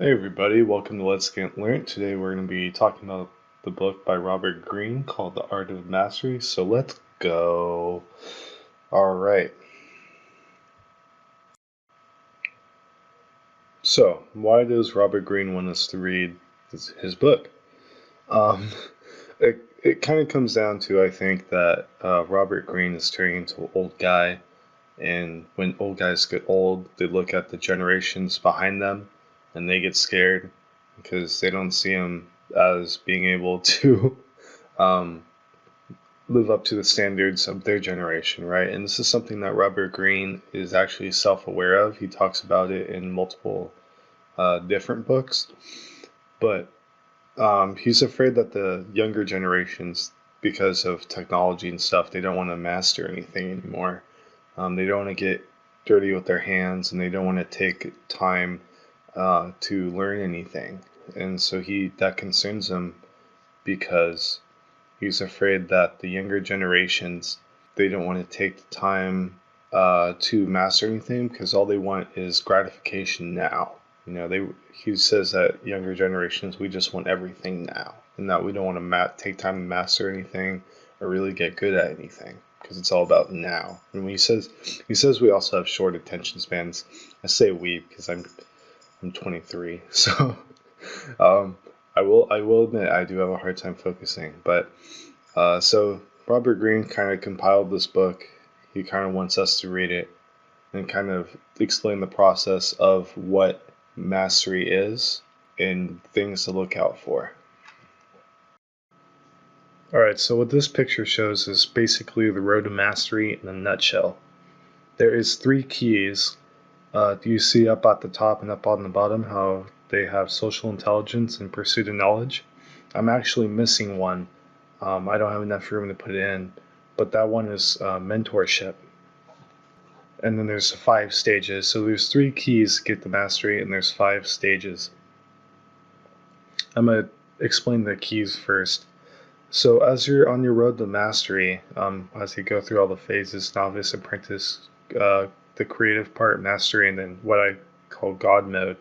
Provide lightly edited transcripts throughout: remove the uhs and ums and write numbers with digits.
Hey everybody, welcome to Let's Get Learned. Today we're going to be talking about the book by Robert Greene called The Art of Mastery. So let's go. Alright. So, why does Robert Greene want us to read his book? Um, it kind of comes down to, I think, that Robert Greene is turning into an old guy. And when old guys get old, they look at the generations behind them and they get scared because they don't see them as being able to um, live up to the standards of their generation, right? And this is something that Robert Greene is actually self-aware of. He talks about it in multiple different books, but he's afraid that the younger generations, because of technology and stuff, they don't want to master anything anymore. They don't want to get dirty with their hands, and they don't want to take time to learn anything. And so that concerns him because he's afraid that the younger generations, they don't want to take the time to master anything because all they want is gratification now. He says that younger generations, we just want everything now, and that we don't want to take time to master anything or really get good at anything because it's all about now. And he says we also have short attention spans. I say we because I'm 23, so um, I will admit I do have a hard time focusing. But so Robert Greene kind of compiled this book. He kind of wants us to read it and kind of explain the process of what mastery is and things to look out for. Alright, so what this picture shows is basically the road to mastery in a nutshell. There is 3 keys. Do you see up at the top and up on the bottom how they have social intelligence and pursuit of knowledge? I'm actually missing one. I don't have enough room to put it in, but that one is mentorship. And then there's 5 stages. So there's 3 keys to get the mastery, and there's 5 stages. I'm going to explain the keys first. So as you're on your road to mastery, as you go through all the phases, novice, apprentice, the creative part, mastery, and then what I call God mode.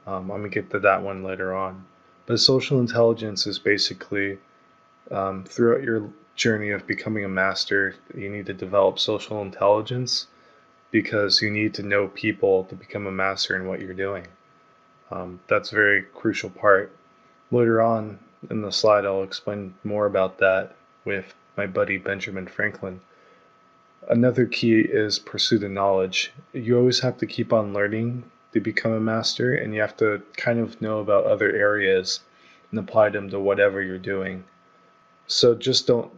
I'm going to get to that one later on. But social intelligence is basically throughout your journey of becoming a master, you need to develop social intelligence because you need to know people to become a master in what you're doing. That's a very crucial part. Later on in the slide, I'll explain more about that with my buddy Benjamin Franklin. Another key is pursuit of knowledge. You always have to keep on learning to become a master, and you have to kind of know about other areas and apply them to whatever you're doing. So just don't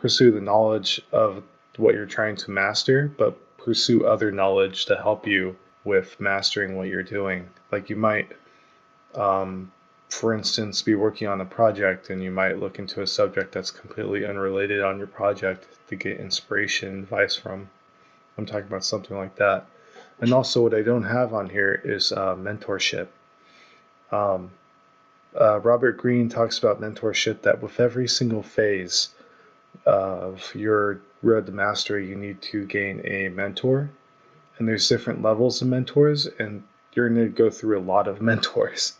pursue the knowledge of what you're trying to master, but pursue other knowledge to help you with mastering what you're doing. Like you might for instance, be working on a project and you might look into a subject that's completely unrelated on your project to get inspiration and advice from. I'm talking about something like that. And also what I don't have on here is mentorship. Robert Greene talks about mentorship that with every single phase of your road to mastery, you need to gain a mentor. And there's different levels of mentors, and you're going to go through a lot of mentors.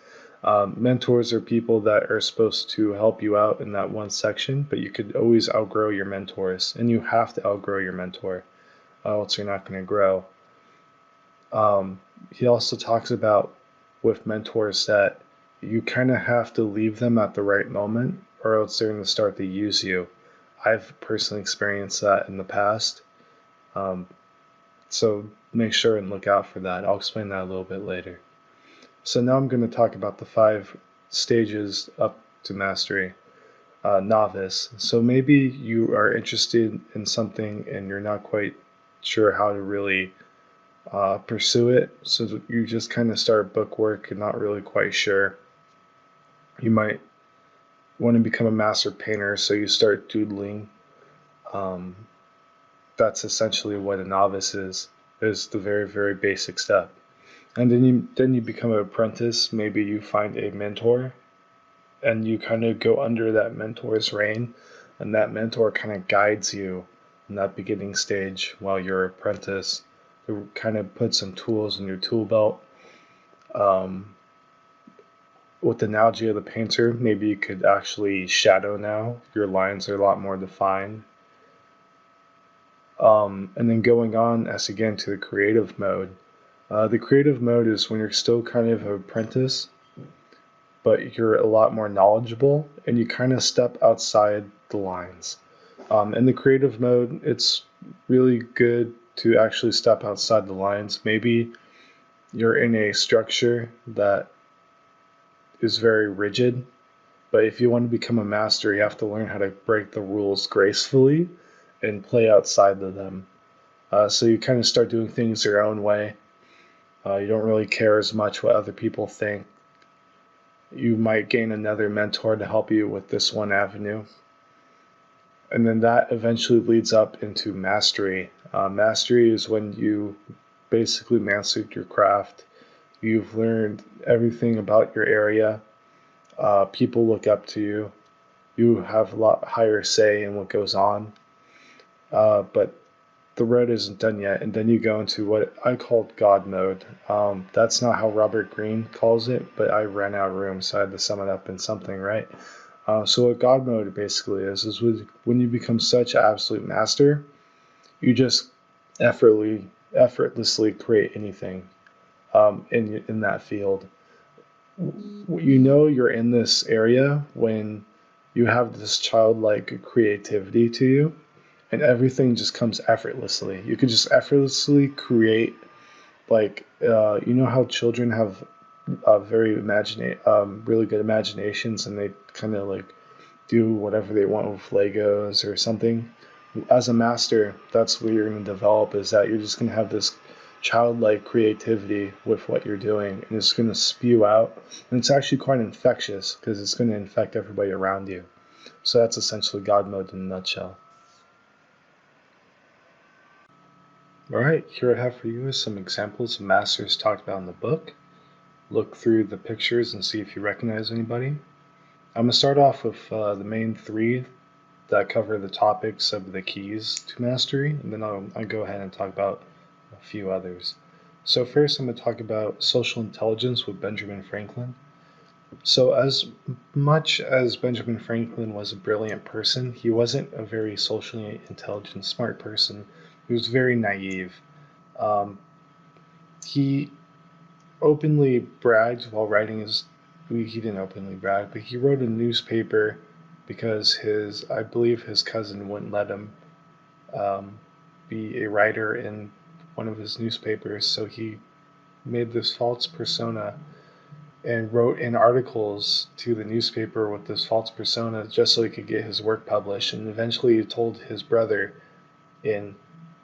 Mentors are people that are supposed to help you out in that one section, but you could always outgrow your mentors, and you have to outgrow your mentor, else you're not going to grow. He also talks about with mentors that you kind of have to leave them at the right moment, or else they're going to start to use you. I've personally experienced that in the past. So make sure and look out for that. I'll explain that a little bit later. So now I'm going to talk about the 5 stages up to mastery. Novice. So maybe you are interested in something and you're not quite sure how to really pursue it. So you just kind of start book work and not really quite sure. You might want to become a master painter, so you start doodling. That's essentially what a novice is the very, very basic step. And then you become an apprentice. Maybe you find a mentor and you kind of go under that mentor's reign, and that mentor kind of guides you in that beginning stage while you're an apprentice. To kind of put some tools in your tool belt. Um, with the analogy of the painter, maybe you could actually shadow now. Your lines are a lot more defined. And then going on as again to the creative mode. The creative mode is when you're still kind of an apprentice, but you're a lot more knowledgeable and you kind of step outside the lines. In the creative mode, it's really good to actually step outside the lines. Maybe you're in a structure that is very rigid, but if you want to become a master, you have to learn how to break the rules gracefully and play outside of them. So you kind of start doing things your own way. You don't really care as much what other people think. You might gain another mentor to help you with this one avenue. And then that eventually leads up into mastery. Mastery is when you basically mastered your craft. You've learned everything about your area. People look up to you. You have a lot higher say in what goes on. But the road isn't done yet, and then you go into what I called God mode. That's not how Robert Greene calls it, but I ran out of room, so I had to sum it up in something, right? So what God mode basically is when you become such an absolute master, you just effortlessly create anything in that field. You know you're in this area when you have this childlike creativity to you, and everything just comes effortlessly. You can just effortlessly create, like you know how children have really good imaginations, and they kind of like do whatever they want with Legos or something. As a master, that's what you're going to develop, is that you're just going to have this childlike creativity with what you're doing, and it's going to spew out, and it's actually quite infectious because it's going to infect everybody around you. So that's essentially God mode in a nutshell. Alright, here I have for you some examples of masters talked about in the book. Look through the pictures and see if you recognize anybody. I'm going to start off with the main three that cover the topics of the keys to mastery, and then I'll go ahead and talk about a few others. So first I'm going to talk about social intelligence with Benjamin Franklin. So as much as Benjamin Franklin was a brilliant person, he wasn't a very socially intelligent, smart person. He was very naive. Um, he openly bragged while writing he didn't openly brag, but he wrote a newspaper because I believe his cousin wouldn't let him be a writer in one of his newspapers, so he made this false persona and wrote in articles to the newspaper with this false persona just so he could get his work published. And eventually he told his brother, and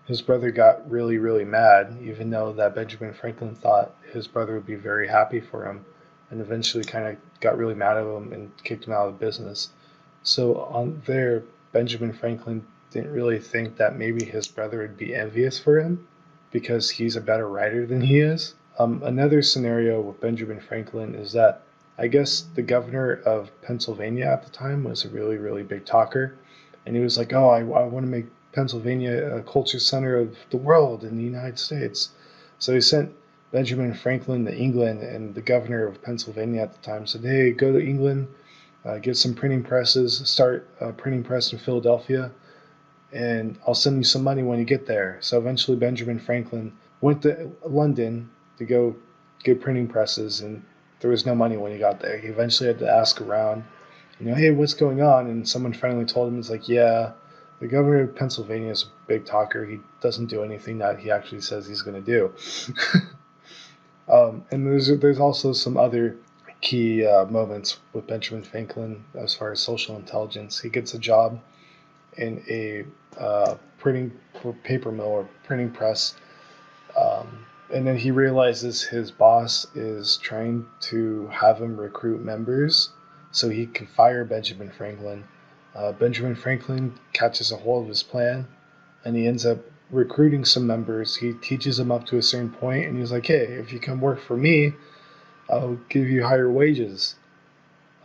his brother got really, really mad, even though that Benjamin Franklin thought his brother would be very happy for him, and eventually kind of got really mad at him and kicked him out of business. So on there, Benjamin Franklin didn't really think that maybe his brother would be envious for him because he's a better writer than he is. Another scenario with Benjamin Franklin is that I guess the governor of Pennsylvania at the time was a really, really big talker. And he was like, oh, I want to make Pennsylvania a culture center of the world in the United States. So he sent Benjamin Franklin to England, and the governor of Pennsylvania at the time said, hey, go to England, get some printing presses, start a printing press in Philadelphia, and I'll send you some money when you get there. So eventually Benjamin Franklin went to London to go get printing presses, and there was no money when he got there. He eventually had to ask around, hey, what's going on? And someone finally told him, it's like, yeah, the governor of Pennsylvania is a big talker. He doesn't do anything that he actually says he's going to do. And there's also some other key moments with Benjamin Franklin as far as social intelligence. He gets a job in a printing paper mill or printing press, and then he realizes his boss is trying to have him recruit members so he can fire Benjamin Franklin. Benjamin Franklin catches a hold of his plan, and he ends up recruiting some members. He teaches them up to a certain point, and he's like, hey, if you come work for me, I'll give you higher wages.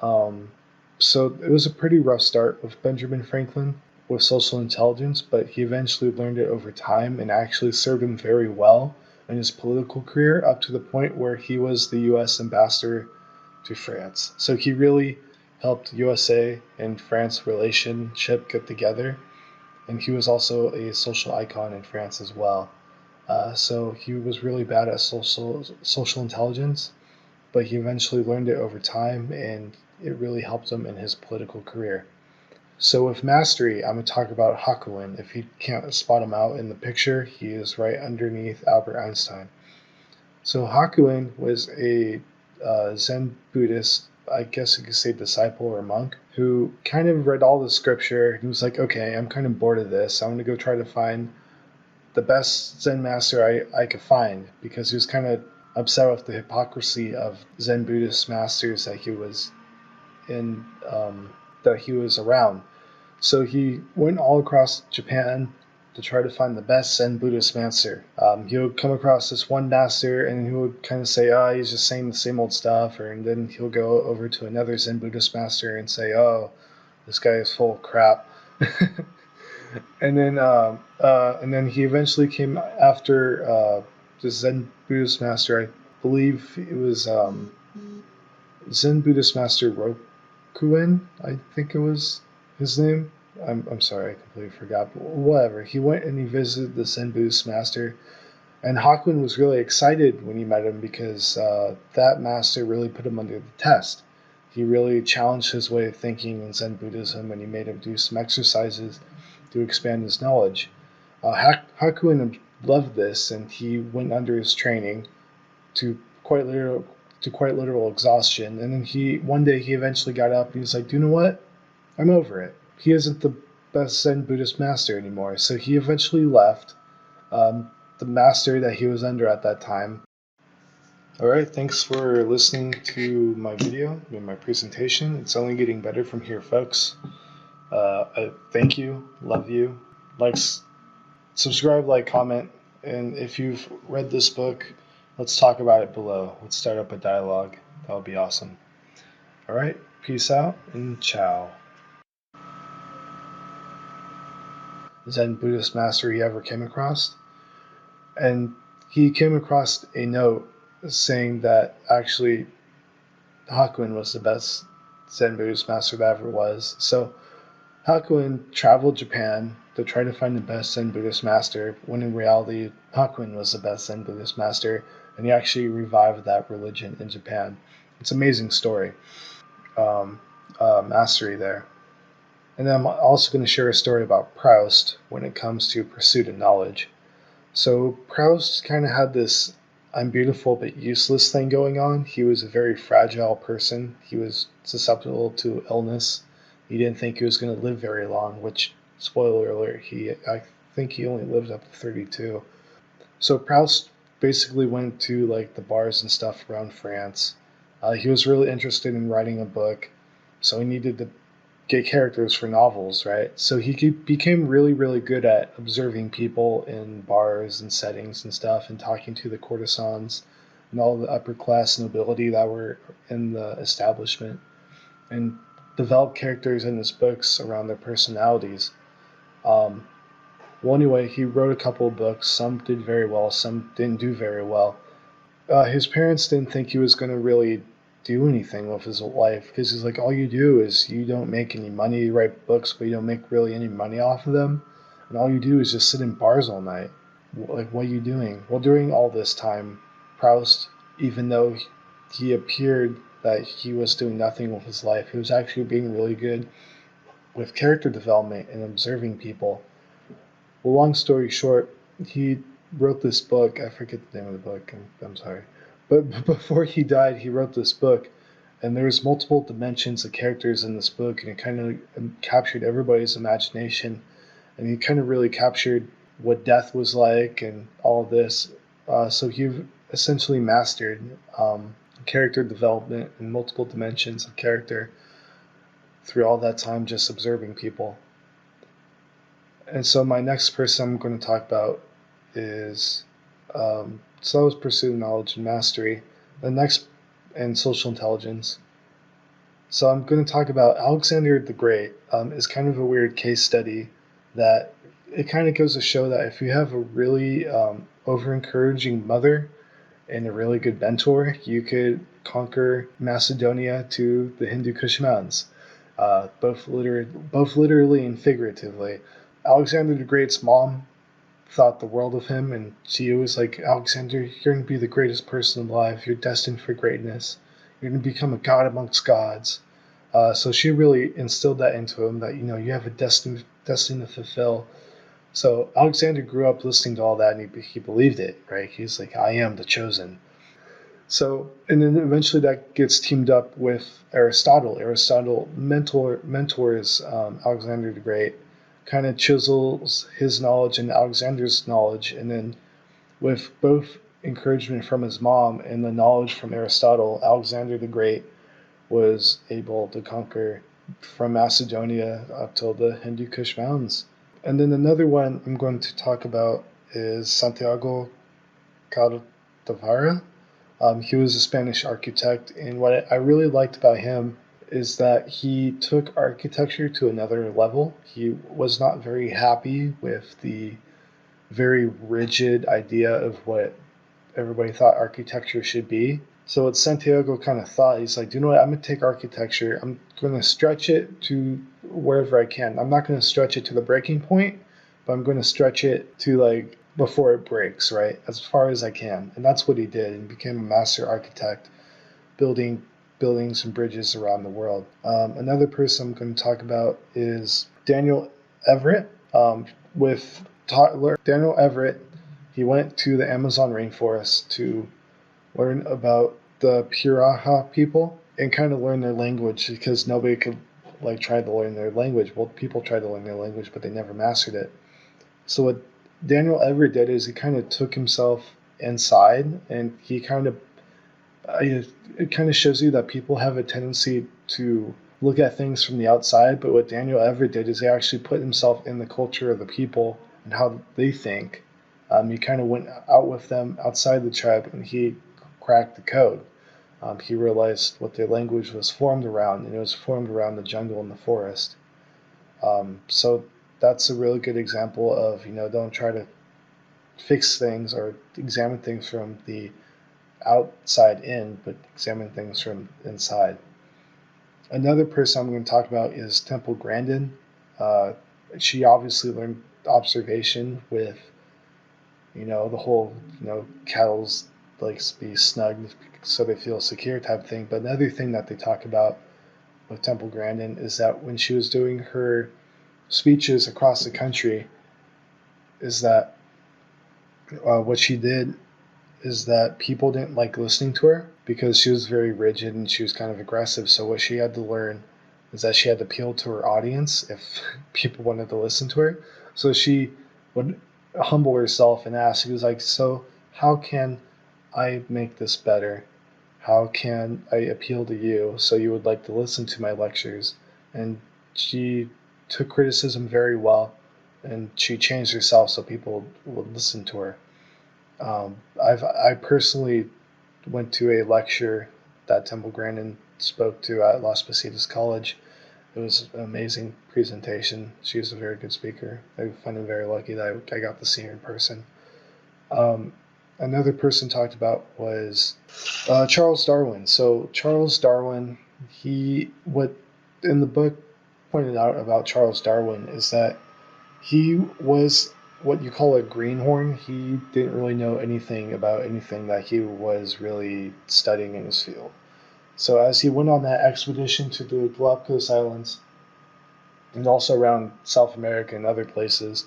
So it was a pretty rough start with Benjamin Franklin with social intelligence, but he eventually learned it over time and actually served him very well in his political career up to the point where he was the U.S. ambassador to France. So he really helped USA and France relationship get together, and he was also a social icon in France as well. So he was really bad at social intelligence, but he eventually learned it over time, and it really helped him in his political career. So with mastery, I'm going to talk about Hakuin. If you can't spot him out in the picture, he is right underneath Albert Einstein. So Hakuin was a Zen Buddhist, I guess you could say disciple or monk, who kind of read all the scripture. He was like, okay, I'm kind of bored of this. I'm going to go try to find the best Zen master I could find, because he was kind of upset with the hypocrisy of Zen Buddhist masters that he was in, that he was around. So he went all across Japan to try to find the best Zen Buddhist master. He would come across this one master, and he would kind of say, "Oh, he's just saying the same old stuff," and then he'll go over to another Zen Buddhist master and say, "Oh, this guy is full of crap." And then he eventually came after the Zen Buddhist master. I believe it was Zen Buddhist Master Rokuin. I think it was his name. I'm sorry, I completely forgot. But whatever. He went and he visited the Zen Buddhist Master, and Hakuin was really excited when he met him, because that master really put him under the test. He really challenged his way of thinking in Zen Buddhism, and he made him do some exercises to expand his knowledge. Hakuin loved this, and he went under his training to quite literal exhaustion. And then one day he eventually got up and he was like, "You know what? I'm over it. He isn't the best Zen Buddhist master anymore." So he eventually left the master that he was under at that time. Alright, thanks for listening to my video, my presentation. It's only getting better from here, folks. I thank you, love you. Subscribe, like, comment, and if you've read this book, let's talk about it below. Let's start up a dialogue. That would be awesome. Alright, peace out and ciao. Zen Buddhist master he ever came across. And he came across a note saying that actually Hakuin was the best Zen Buddhist master that ever was. So Hakuin traveled Japan to try to find the best Zen Buddhist master, when in reality Hakuin was the best Zen Buddhist master, and he actually revived that religion in Japan. It's an amazing story. Mastery there. And then I'm also going to share a story about Proust when it comes to pursuit of knowledge. So Proust kind of had this "I'm beautiful but useless" thing going on. He was a very fragile person. He was susceptible to illness. He didn't think he was going to live very long, which, spoiler alert, I think he only lived up to 32. So Proust basically went to like the bars and stuff around France. He was really interested in writing a book, so he needed to get characters for novels, right? So he became really, really good at observing people in bars and settings and stuff, and talking to the courtesans and all the upper class nobility that were in the establishment, and developed characters in his books around their personalities. Well, anyway, he wrote a couple of books. Some did very well, some didn't do very well. His parents didn't think he was going to really do anything with his life, because he's like, all you do is you don't make any money. You write books, but you don't make really any money off of them, and all you do is just sit in bars all night. Like, what are you doing? Well, during all this time, Proust, even though he appeared that he was doing nothing with his life, he was actually being really good with character development and observing people. Well, long story short, he wrote this book. I forget the name of the book. I'm sorry. But before he died, he wrote this book, and there's multiple dimensions of characters in this book, and it kind of captured everybody's imagination, and he kind of really captured what death was like and all of this. So he essentially mastered character development in multiple dimensions of character through all that time just observing people. And so my next person I'm going to talk about is, so that was pursuit of knowledge and mastery. The next, and social intelligence. So I'm going to talk about Alexander the Great. Is kind of a weird case study that it kind of goes to show that if you have a really over-encouraging mother and a really good mentor, you could conquer Macedonia to the Hindu Kush Mountains, both literally and figuratively. Alexander the Great's mom thought the world of him, and she was like, Alexander, you're going to be the greatest person alive. You're destined for greatness. You're going to become a god amongst gods. So she really instilled that into him, that, you have a destiny to fulfill. So Alexander grew up listening to all that, and he believed it, right? He's like, I am the chosen. So, and then eventually that gets teamed up with Aristotle. Aristotle mentors Alexander the Great, kind of chisels his knowledge and Alexander's knowledge, and then with both encouragement from his mom and the knowledge from Aristotle, Alexander the Great was able to conquer from Macedonia up till the Hindu Kush Mountains. And then another one I'm going to talk about is Santiago Tavara. He was a Spanish architect, and what I really liked about him is that he took architecture to another level. He was not very happy with the very rigid idea of what everybody thought architecture should be. So what Santiago kind of thought, he's like, you know what, I'm going to take architecture, I'm going to stretch it to wherever I can. I'm not going to stretch it to the breaking point, but I'm going to stretch it to like before it breaks, right? As far as I can. And that's what he did, and became a master architect, building buildings and bridges around the world. Another person I'm going to talk about is Daniel Everett. Daniel Everett, he went to the Amazon rainforest to learn about the Piraha people and kind of learn their language, because nobody could try to learn their language. Well, people tried to learn their language, but they never mastered it. So what Daniel Everett did is he kind of took himself inside, and he kind of it kind of shows you that people have a tendency to look at things from the outside, but what Daniel Everett did is he actually put himself in the culture of the people and how they think. He kind of went out with them outside the tribe, and he cracked the code. He realized what their language was formed around, and it was formed around the jungle and the forest. So that's a really good example of, don't try to fix things or examine things from the outside in, but examine things from inside. Another person I'm going to talk about is Temple Grandin. She obviously learned observation with, the whole, cattle's be snug so they feel secure type thing. But another thing that they talk about with Temple Grandin is that when she was doing her speeches across the country, is that what she did is that people didn't like listening to her because she was very rigid and she was kind of aggressive. So what she had to learn is that she had to appeal to her audience if people wanted to listen to her. So she would humble herself and ask, she was like, so how can I make this better? How can I appeal to you so you would like to listen to my lectures? And she took criticism very well, and she changed herself so people would listen to her. I personally went to a lecture that Temple Grandin spoke to at Las Positas College. It was an amazing presentation. She was a very good speaker. I find it very lucky that I got to see her in person. Another person talked about was Charles Darwin. So Charles Darwin, what in the book pointed out about Charles Darwin is that he was what you call a greenhorn. He didn't really know anything about anything that he was really studying in his field. So as he went on that expedition to the Galapagos Islands and also around South America and other places,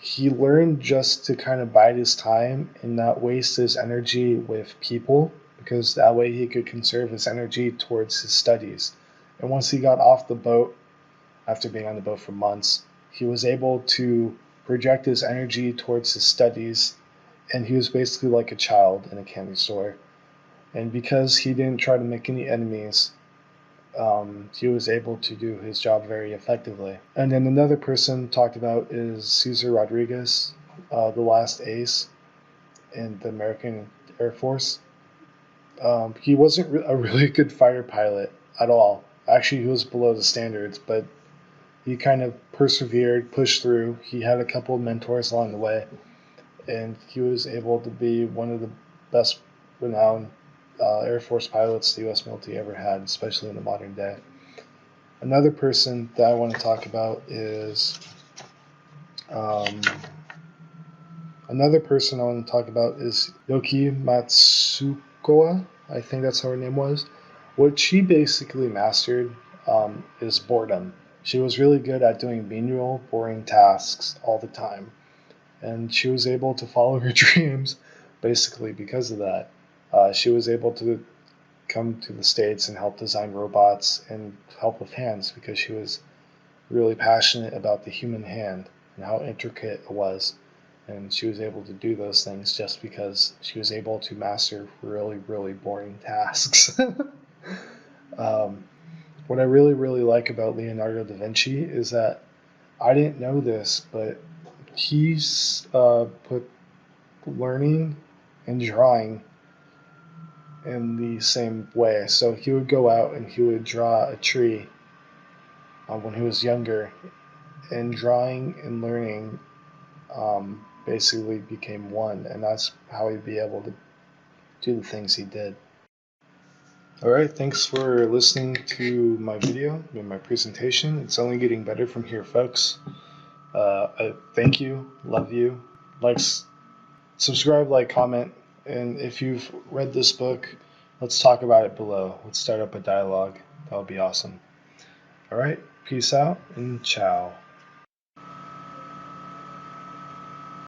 he learned just to kind of bide his time and not waste his energy with people, because that way he could conserve his energy towards his studies. And once he got off the boat, after being on the boat for months, he was able to project his energy towards his studies, and he was basically like a child in a candy store. And because he didn't try to make any enemies, he was able to do his job very effectively. And then another person talked about is Cesar Rodriguez, the last ace in the American Air Force. He wasn't a really good fighter pilot at all. Actually, he was below the standards, but he kind of persevered, pushed through. He had a couple of mentors along the way. and he was able to be one of the best renowned Air Force pilots the U.S. military ever had, especially in the modern day. Another person that I want to talk about is Yoki Matsukoa. I think that's how her name was. What she basically mastered is boredom. She was really good at doing menial, boring tasks all the time. And she was able to follow her dreams basically because of that. She was able to come to the States and help design robots and help with hands because she was really passionate about the human hand and how intricate it was. And she was able to do those things just because she was able to master really, really boring tasks. What I really, really like about Leonardo Da Vinci is that I didn't know this, but he's put learning and drawing in the same way. So he would go out and he would draw a tree when he was younger, and drawing and learning basically became one, and that's how he'd be able to do the things he did. Alright, thanks for listening to my video and my presentation. It's only getting better from here, folks. I thank you, love you. Subscribe, comment, and if you've read this book, let's talk about it below. Let's start up a dialogue. That would be awesome. Alright, peace out and ciao.